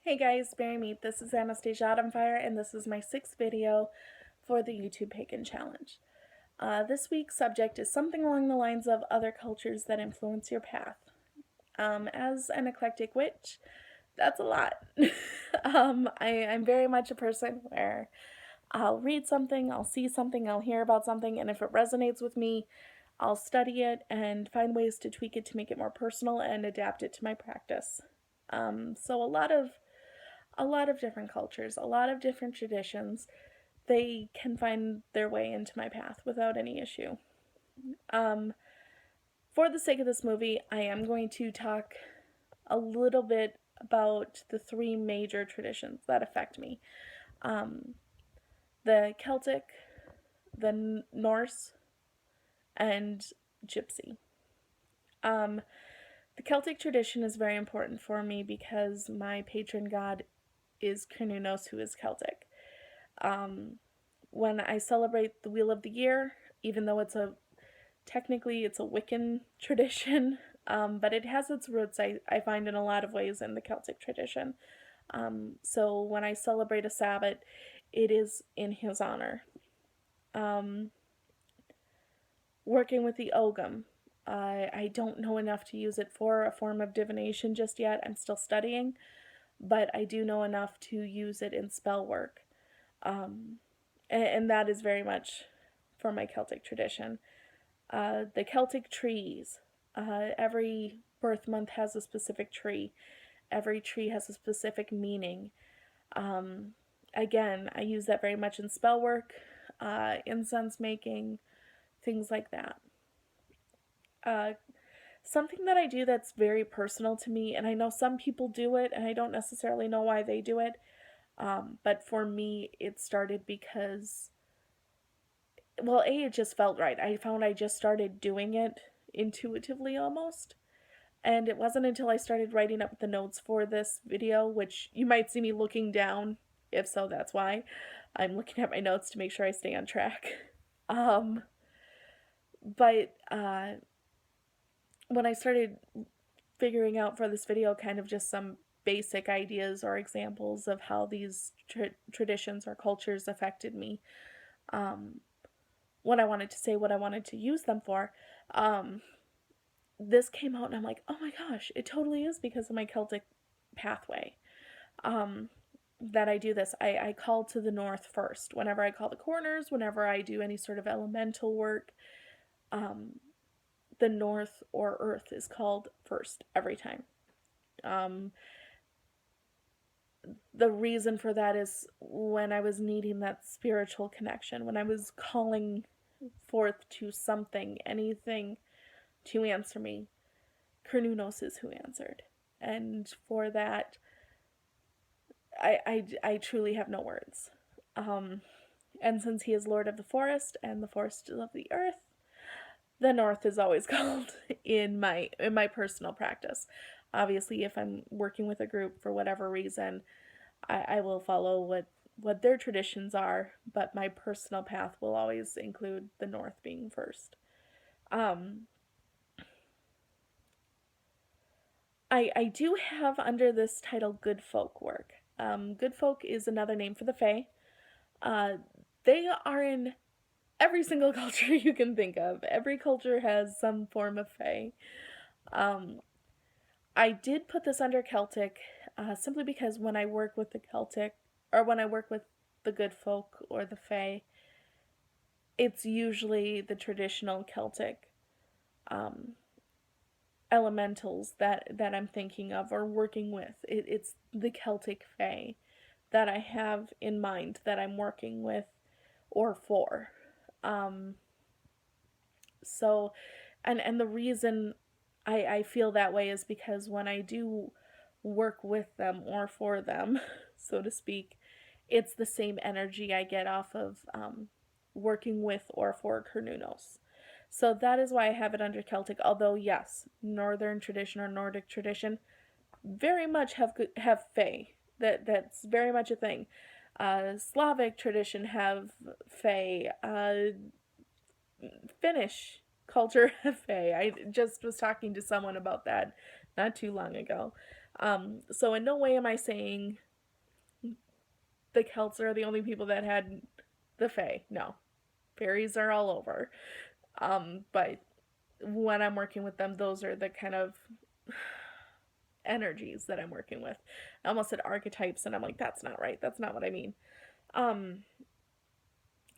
Hey guys, Berry Meat. This is Anastasia Autumnfire, and this is my 6th video for the YouTube Pagan Challenge. This week's subject is something along the lines of other cultures that influence your path. As an eclectic witch, that's a lot. I'm very much a person where I'll read something, I'll see something, I'll hear about something, and if it resonates with me, I'll study it and find ways to tweak it to make it more personal and adapt it to my practice. So a lot of different cultures, a lot of different traditions, they can find their way into my path without any issue. For the sake of this movie, I am going to talk a little bit about the 3 major traditions that affect me. The Celtic, the Norse, and Gypsy. The Celtic tradition is very important for me because my patron god is Cernunnos, who is Celtic. When I celebrate the Wheel of the Year, even though technically it's a Wiccan tradition, but it has its roots, I find, in a lot of ways in the Celtic tradition. So when I celebrate a Sabbath, it is in his honor. Working with the Ogham. I don't know enough to use it for a form of divination just yet. I'm still studying, but I do know enough to use it in spell work. And that is very much for my Celtic tradition. The Celtic trees. Every birth month has a specific tree. Every tree has a specific meaning. Again, I use that very much in spell work, incense making, things like that. Something that I do that's very personal to me, and I know some people do it, and I don't necessarily know why they do it, but for me, it started because, well, it just felt right. I found I just started doing it intuitively almost, and it wasn't until I started writing up the notes for this video, which you might see me looking down. If so, that's why. I'm looking at my notes to make sure I stay on track. But when I started figuring out for this video kind of just some basic ideas or examples of how these traditions or cultures affected me, when I wanted to say what I wanted to use them for, this came out and I'm like, oh my gosh, it totally is because of my Celtic pathway that I do this. I call to the north first. Whenever I call the corners, whenever I do any sort of elemental work, the north or earth is called first every time. The reason for that is when I was needing that spiritual connection, when I was calling forth to something, anything to answer me, Cernunnos is who answered. And for that, I truly have no words. And since he is Lord of the Forest and the forest is of the earth, the north is always called in my personal practice. Obviously, if I'm working with a group for whatever reason, I will follow what their traditions are, but my personal path will always include the north being first. I do have under this title Good Folk work. Good Folk is another name for the Fae. They are in every single culture you can think of. Every culture has some form of Fae. I did put this under Celtic simply because when I work with the Celtic, or when I work with the Good Folk or the Fae, it's usually the traditional Celtic elementals that I'm thinking of or working with. It's the Celtic Fae that I have in mind that I'm working with or for. So, and the reason I feel that way is because when I do work with them or for them, so to speak, it's the same energy I get off of working with or for Cernunnos. So that is why I have it under Celtic, although yes, Northern tradition or Nordic tradition very much have Fae. That's very much a thing. Slavic tradition have Fae. Finnish culture have Fae. I just was talking to someone about that not too long ago. So in no way am I saying the Celts are the only people that had the Fae. No, fairies are all over. But when I'm working with them, those are the kind of energies that I'm working with. I almost said archetypes, and I'm like, that's not right. That's not what I mean. Um,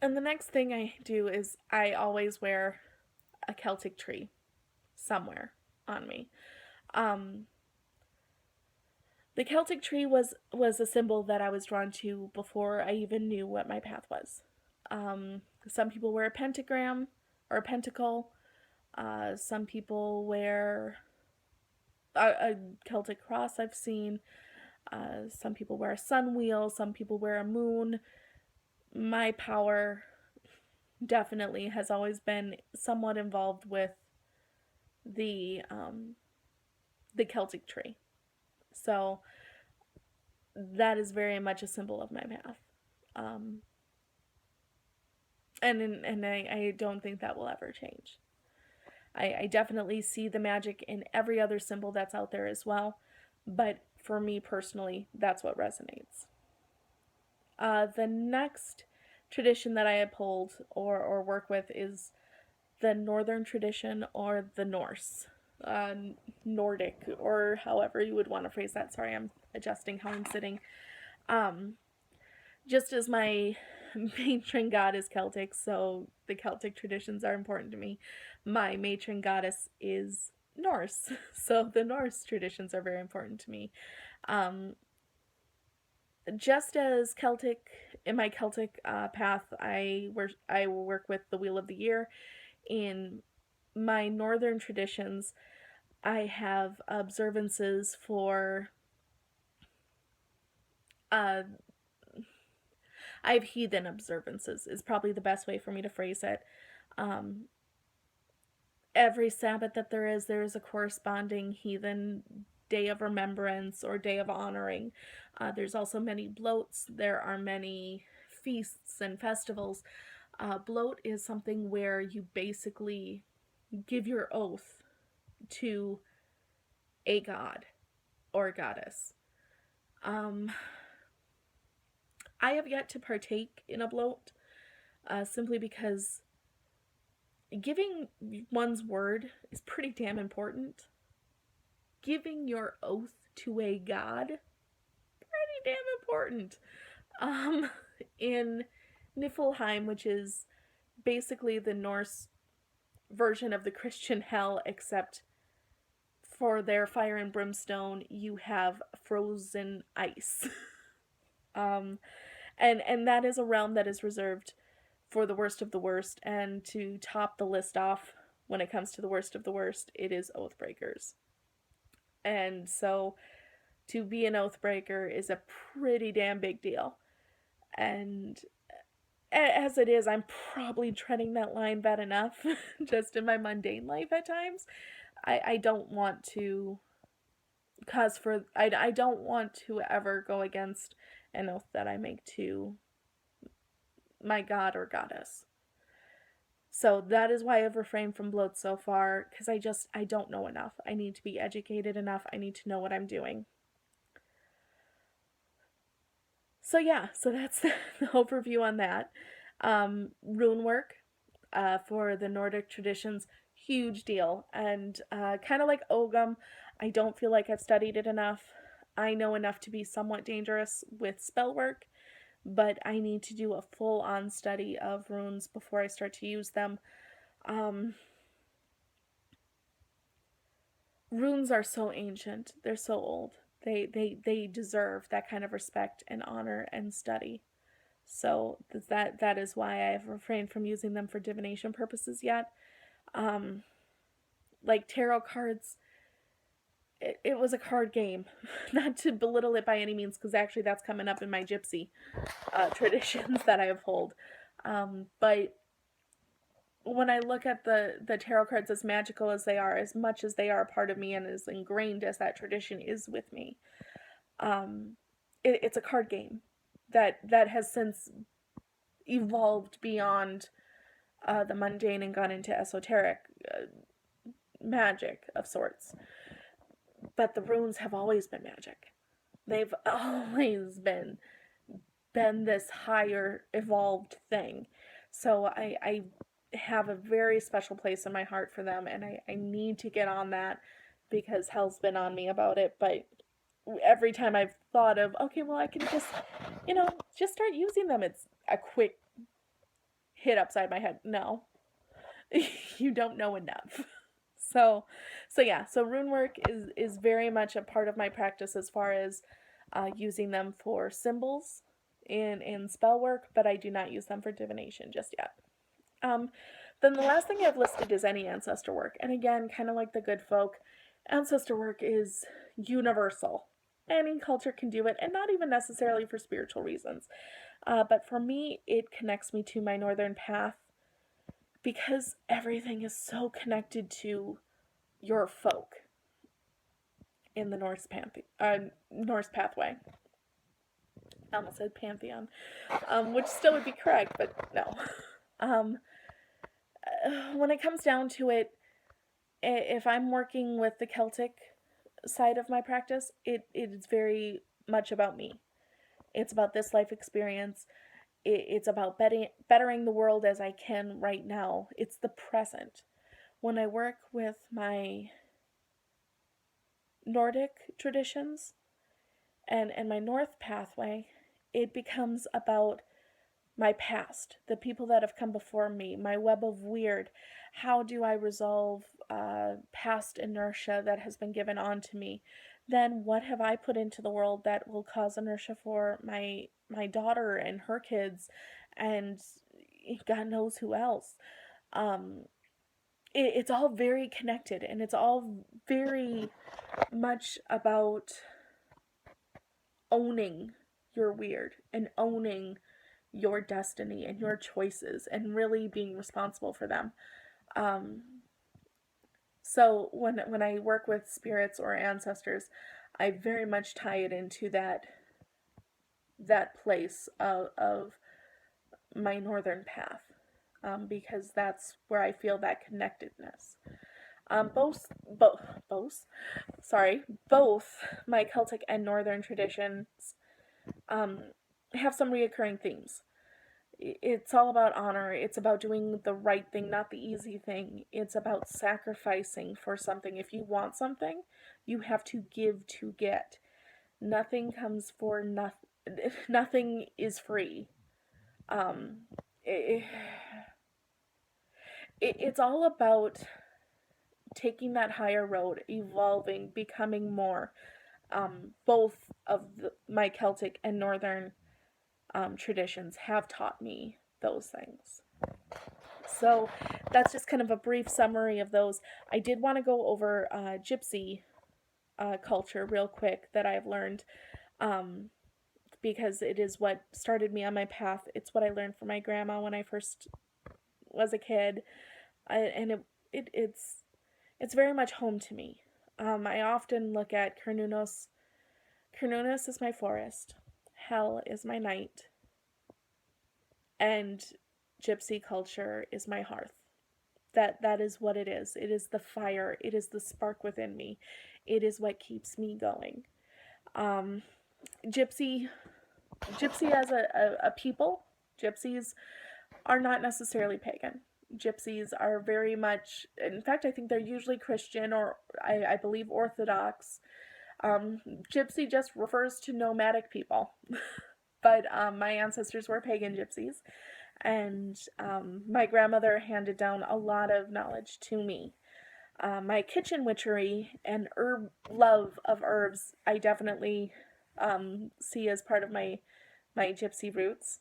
and the next thing I do is I always wear a Celtic tree somewhere on me. Um, the Celtic tree was a symbol that I was drawn to before I even knew what my path was. Some people wear a pentagram or a pentacle. Some people wear a Celtic cross. I've seen. Some people wear a sun wheel. Some people wear a moon. My power definitely has always been somewhat involved with the Celtic tree. So that is very much a symbol of my path. And I don't think that will ever change. I definitely see the magic in every other symbol that's out there as well, but for me personally, that's what resonates. The next tradition that I uphold or work with is the Northern tradition or the Norse, uh, Nordic, or however you would want to phrase that. Sorry, I'm adjusting how I'm sitting. Just as my matron god is Celtic, so the Celtic traditions are important to me. My matron goddess is Norse, so the Norse traditions are very important to me. Just as Celtic, in my Celtic path, I will work with the Wheel of the Year. In my Northern traditions, I have observances for I have heathen observances, is probably the best way for me to phrase it. Every Sabbath that there is a corresponding heathen day of remembrance or day of honoring. There's also many bloats. There are many feasts and festivals. Bloat is something where you basically give your oath to a god or goddess. I have yet to partake in a bloat simply because giving one's word is pretty damn important. Giving your oath to a god, pretty damn important. In Niflheim, which is basically the Norse version of the Christian hell, except for their fire and brimstone, you have frozen ice. and that is a realm that is reserved for the worst of the worst, and to top the list off when it comes to the worst of the worst, it is Oathbreakers. And so to be an Oathbreaker is a pretty damn big deal. And as it is, I'm probably treading that line bad enough just in my mundane life at times. I don't want to I don't want to ever go against an oath that I make to my god or goddess. So that is why I've refrained from bloat so far, because I don't know enough. I need to be educated enough. I need to know what I'm doing. So yeah, so that's the overview on that. Rune work for the Nordic traditions, huge deal. And kind of like Ogum, I don't feel like I've studied it enough. I know enough to be somewhat dangerous with spell work, but I need to do a full-on study of runes before I start to use them. Runes are so ancient. They're so old. They deserve that kind of respect and honor and study. So that is why I have refrained from using them for divination purposes yet. Like tarot cards, it was a card game. Not to belittle it by any means, because actually that's coming up in my Gypsy traditions that I uphold. But when I look at the tarot cards, as magical as they are, as much as they are a part of me and as ingrained as that tradition is with me, it's a card game that has since evolved beyond the mundane and gone into esoteric magic of sorts. but the runes have always been magic. They've always been this higher evolved thing. So I have a very special place in my heart for them, and I need to get on that because hell's been on me about it. But every time I've thought of, okay, well, I can just, just start using them, it's a quick hit upside my head. No, you don't know enough. So yeah, so rune work is very much a part of my practice as far as using them for symbols in spell work, but I do not use them for divination just yet. Then the last thing I've listed is any ancestor work. And again, kind of like the good folk, ancestor work is universal. Any culture can do it, and not even necessarily for spiritual reasons. But for me, it connects me to my northern path because everything is so connected to your folk in the Norse pathway. I almost said pantheon, which still would be correct, but no. When it comes down to it, if I'm working with the Celtic side of my practice, it is very much about me. It's about this life experience. It's about bettering the world as I can right now. It's the present. When I work with my Nordic traditions and my North pathway, it becomes about my past, the people that have come before me, my web of weird. How do I resolve past inertia that has been given on to me? Then what have I put into the world that will cause inertia for my daughter and her kids and God knows who else? It's all very connected, and it's all very much about owning your weird and owning your destiny and your choices and really being responsible for them. So when I work with spirits or ancestors, I very much tie it into that place of my northern path, because that's where I feel that connectedness. Both my Celtic and northern traditions have some reoccurring themes. It's all about honor. It's about doing the right thing, not the easy thing. It's about sacrificing for something. If you want something, you have to give to get. Nothing comes for nothing. Nothing is free. It's all about taking that higher road, evolving, becoming more. Both of my Celtic and Northern traditions have taught me those things. So that's just kind of a brief summary of those. I did want to go over Gypsy culture real quick that I've learned, because it is what started me on my path. It's what I learned from my grandma when I first was a kid, and it's very much home to me. I often look at Cernunnos. Cernunnos is my forest. Hell is my night. And Gypsy culture is my hearth. That is what it is. It is the fire. It is the spark within me. It is what keeps me going. Gypsy as a people, gypsies are not necessarily pagan. Gypsies are very much, in fact, I think they're usually Christian, or I believe Orthodox. Gypsy just refers to nomadic people. But my ancestors were pagan gypsies, and my grandmother handed down a lot of knowledge to me. My kitchen witchery and love of herbs, I definitely see as part of my gypsy roots.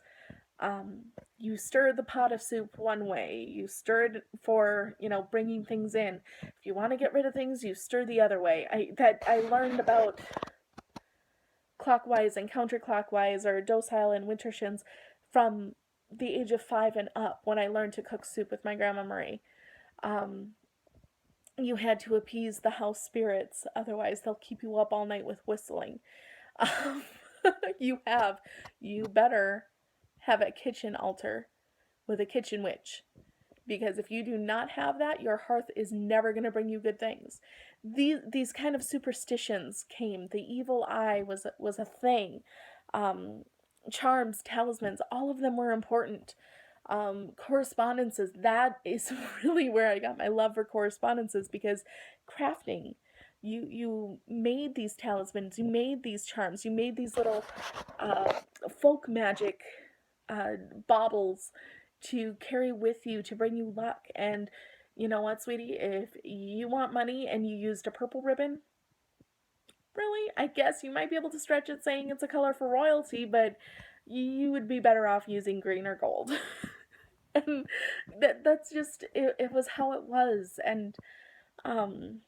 You stir the pot of soup one way. You stir it for, bringing things in. If you want to get rid of things, you stir the other way. I learned about clockwise and counterclockwise, or docile and wintershins, from the age of 5 and up, when I learned to cook soup with my Grandma Marie. You had to appease the house spirits, otherwise they'll keep you up all night with whistling. You better have a kitchen altar with a kitchen witch, because if you do not have that, your hearth is never going to bring you good things. these kind of superstitions came. The evil eye was a thing. Um, Charms, talismans, all of them were important. Correspondences, that is really where I got my love for correspondences, because crafting, you made these talismans, you made these charms, you made these little uh, folk magic uh, baubles to carry with you to bring you luck. And you know what, sweetie? If you want money and you used a purple ribbon, really, I guess you might be able to stretch it saying it's a color for royalty, but you would be better off using green or gold. And that's just it was how it was. And um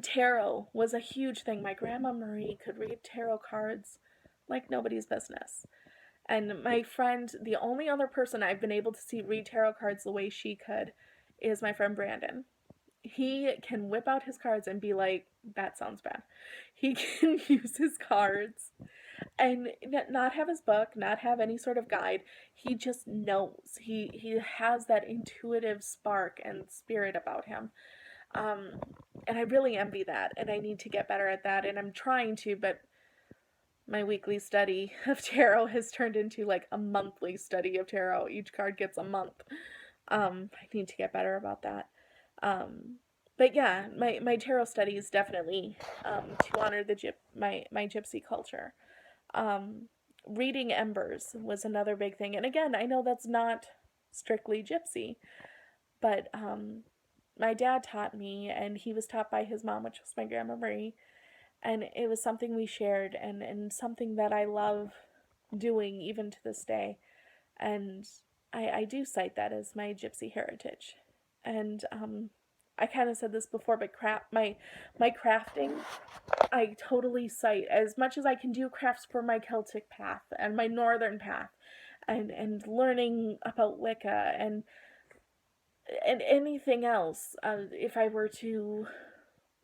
tarot was a huge thing. My grandma Marie could read tarot cards like nobody's business. And my friend, the only other person I've been able to see read tarot cards the way she could, is my friend Brandon. He can whip out his cards and be like, that sounds bad. He can use his cards and not have his book, not have any sort of guide. He just knows. He has that intuitive spark and spirit about him. Um, and I really envy that, and I need to get better at that, and I'm trying to, but my weekly study of tarot has turned into like a monthly study of tarot. Each card gets a month. I need to get better about that. But yeah, my tarot study is definitely to honor my gypsy culture. Um, Reading embers was another big thing, and again, I know that's not strictly gypsy, but my dad taught me, and he was taught by his mom, which was my grandma Marie, and it was something we shared, and something that I love doing even to this day. And I do cite that as my gypsy heritage. And I kind of said this before, but my crafting, I totally cite as much as I can do crafts for my Celtic path and my northern path, and learning about Wicca and anything else. If I were to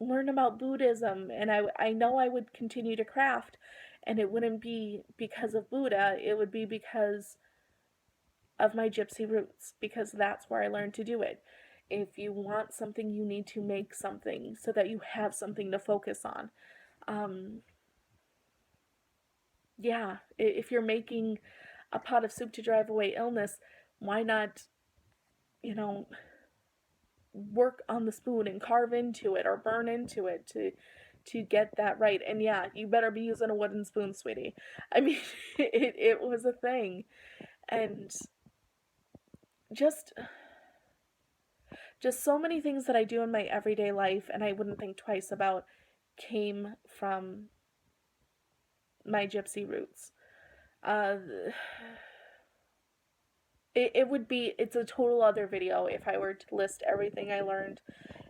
learn about Buddhism, and I know I would continue to craft, and it wouldn't be because of Buddha, it would be because of my gypsy roots, because that's where I learned to do it. If you want something, you need to make something so that you have something to focus on. Um, yeah, if you're making a pot of soup to drive away illness, why not, you know, work on the spoon and carve into it or burn into it to get that right. And yeah, you better be using a wooden spoon, sweetie. I mean, it was a thing. And just so many things that I do in my everyday life and I wouldn't think twice about came from my gypsy roots. Uh, it's a total other video if I were to list everything I learned,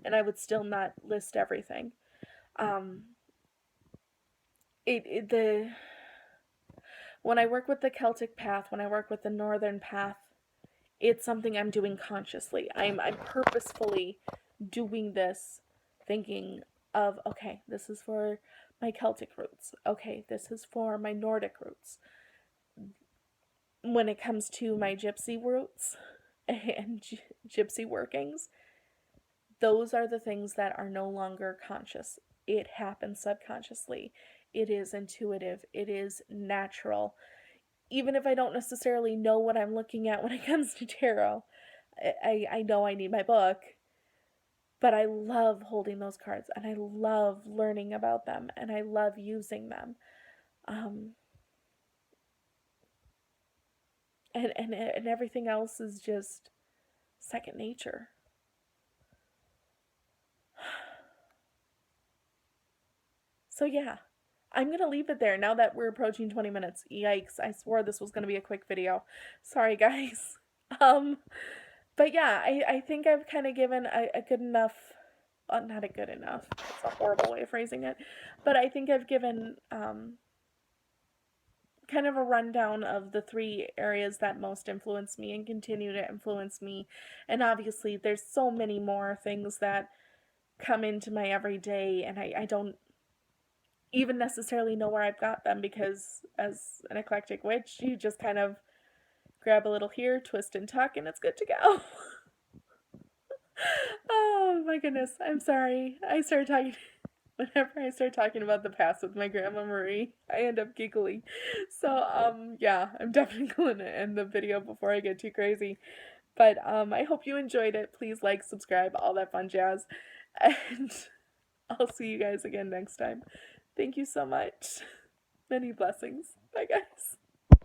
and I would still not list everything. Um, the when I work with the Celtic path, when I work with the northern path, it's something I'm doing consciously. I'm purposefully doing this, thinking of, okay, this is for my Celtic roots. Okay, this is for my Nordic roots. When it comes to my gypsy roots and gypsy workings, those are the things that are no longer conscious. It happens subconsciously. It is intuitive. It is natural. Even if I don't necessarily know what I'm looking at when it comes to tarot, I know I need my book, but I love holding those cards and I love learning about them and I love using them. And everything else is just second nature. So yeah, I'm going to leave it there now that we're approaching 20 minutes. Yikes, I swore this was going to be a quick video. Sorry, guys. But yeah, I think I've kind of given a good enough, not a good enough, it's a horrible way of phrasing it, but I think I've given kind of a rundown of the 3 areas that most influence me and continue to influence me. And obviously, there's so many more things that come into my everyday, and I don't even necessarily know where I've got them, because as an eclectic witch, you just kind of grab a little here, twist and tuck, and it's good to go. Oh my goodness. I'm sorry. Whenever I start talking about the past with my grandma Marie, I end up giggling. So, yeah, I'm definitely going to end the video before I get too crazy. But, I hope you enjoyed it. Please like, subscribe, all that fun jazz. And I'll see you guys again next time. Thank you so much. Many blessings. Bye, guys.